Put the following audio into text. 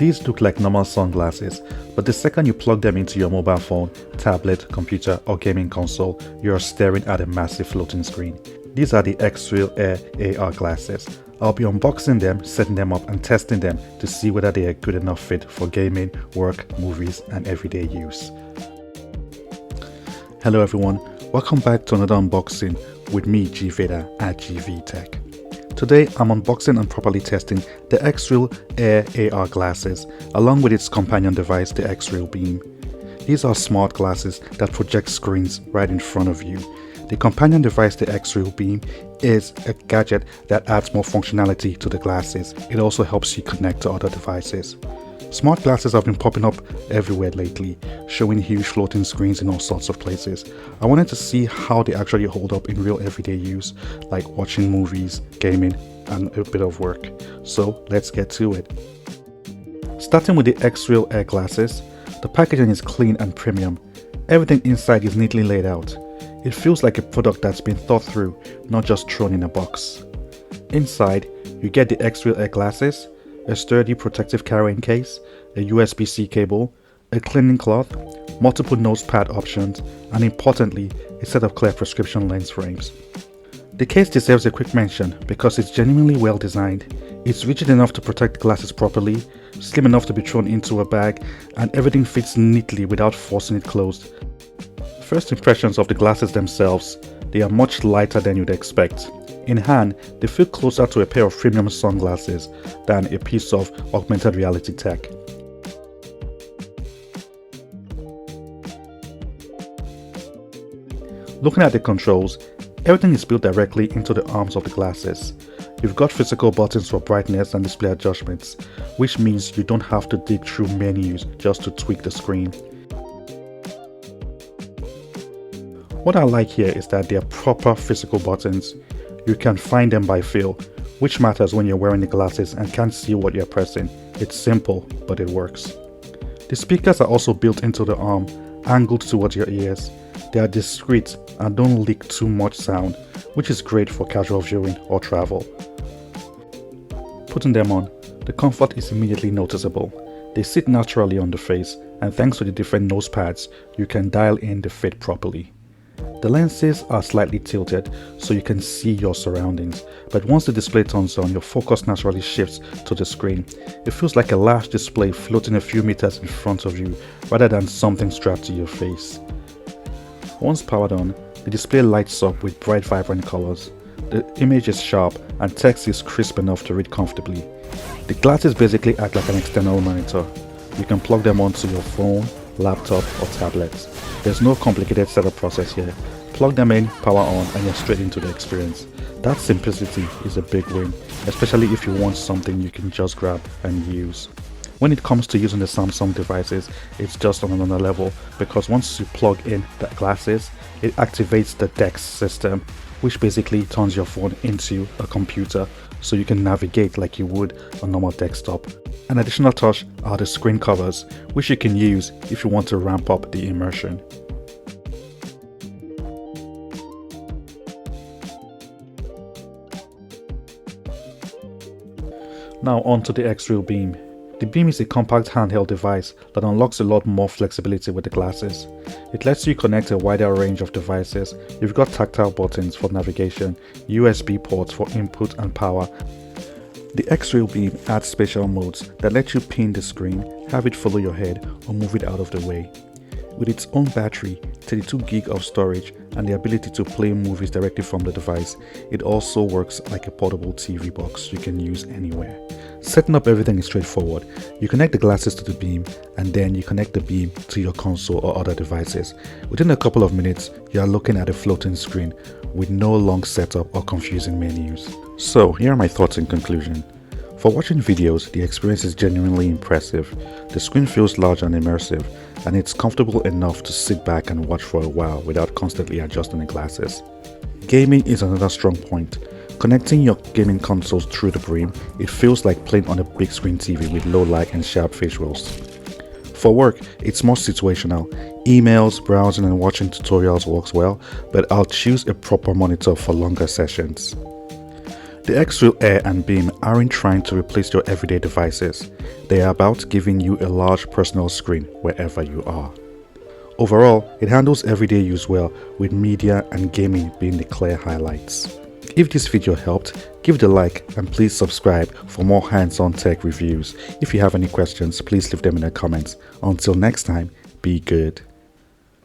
These look like normal sunglasses, but the second you plug them into your mobile phone, tablet, computer or gaming console, you are staring at a massive floating screen. These are the Xreal Air AR glasses. I'll be unboxing them, setting them up and testing them to see whether they are good enough fit for gaming, work, movies and everyday use. Hello everyone, welcome back to another unboxing with me GVader at GV Tech. Today I'm unboxing and properly testing the Xreal Air AR glasses along with its companion device, the Xreal Beam. These are smart glasses that project screens right in front of you. The companion device, the Xreal Beam, is a gadget that adds more functionality to the glasses. It also helps you connect to other devices. Smart glasses have been popping up everywhere lately, showing huge floating screens in all sorts of places. I wanted to see how they actually hold up in real everyday use, like watching movies, gaming, and a bit of work. So let's get to it. Starting with the Xreal Air glasses, the packaging is clean and premium. Everything inside is neatly laid out. It feels like a product that's been thought through, not just thrown in a box. Inside, you get the Xreal Air glasses, a sturdy protective carrying case, a USB-C cable, a cleaning cloth, multiple nose pad options, and importantly, a set of clear prescription lens frames. The case deserves a quick mention because it's genuinely well designed. It's rigid enough to protect the glasses properly, slim enough to be thrown into a bag, and everything fits neatly without forcing it closed. First impressions of the glasses themselves, they are much lighter than you'd expect. In hand, they feel closer to a pair of premium sunglasses than a piece of augmented reality tech. Looking at the controls, everything is built directly into the arms of the glasses. You've got physical buttons for brightness and display adjustments, which means you don't have to dig through menus just to tweak the screen. What I like here is that they are proper physical buttons. You can find them by feel, which matters when you're wearing the glasses and can't see what you're pressing. It's simple, but it works. The speakers are also built into the arm, angled towards your ears. They are discreet and don't leak too much sound, which is great for casual viewing or travel. Putting them on, the comfort is immediately noticeable. They sit naturally on the face, and thanks to the different nose pads, you can dial in the fit properly. The lenses are slightly tilted so you can see your surroundings, but once the display turns on, your focus naturally shifts to the screen. It feels like a large display floating a few meters in front of you rather than something strapped to your face. Once powered on, the display lights up with bright, vibrant colors. The image is sharp and text is crisp enough to read comfortably. The glasses basically act like an external monitor. You can plug them onto your phone, laptop or tablets. There's no complicated setup process here. Plug them in, power on, and you're straight into the experience. That simplicity is a big win, especially if you want something you can just grab and use. When it comes to using the Samsung devices, it's just on another level because once you plug in the glasses, it activates the DeX system, which basically turns your phone into a computer so you can navigate like you would a normal desktop. An additional touch are the screen covers, which you can use if you want to ramp up the immersion. Now on to the Xreal Beam. The Beam is a compact handheld device that unlocks a lot more flexibility with the glasses. It lets you connect a wider range of devices. You've got tactile buttons for navigation, USB ports for input and power. The Xreal Beam adds spatial modes that let you pin the screen, have it follow your head or move it out of the way. With its own battery, 32 gig of storage and the ability to play movies directly from the device, it also works like a portable TV box you can use anywhere. Setting up everything is straightforward. You connect the glasses to the Beam and then you connect the Beam to your console or other devices. Within a couple of minutes, you are looking at a floating screen with no long setup or confusing menus. So here are my thoughts in conclusion. For watching videos, the experience is genuinely impressive. The screen feels large and immersive, and it's comfortable enough to sit back and watch for a while without constantly adjusting the glasses. Gaming is another strong point. Connecting your gaming consoles through the Beam, it feels like playing on a big screen TV with low light and sharp visuals. For work, it's more situational. Emails, browsing and watching tutorials works well, but I'll choose a proper monitor for longer sessions. The Xreal Air and Beam aren't trying to replace your everyday devices. They are about giving you a large personal screen wherever you are. Overall, it handles everyday use well, with media and gaming being the clear highlights. If this video helped, give it a like and please subscribe for more hands-on tech reviews. If you have any questions, please leave them in the comments. Until next time, be good.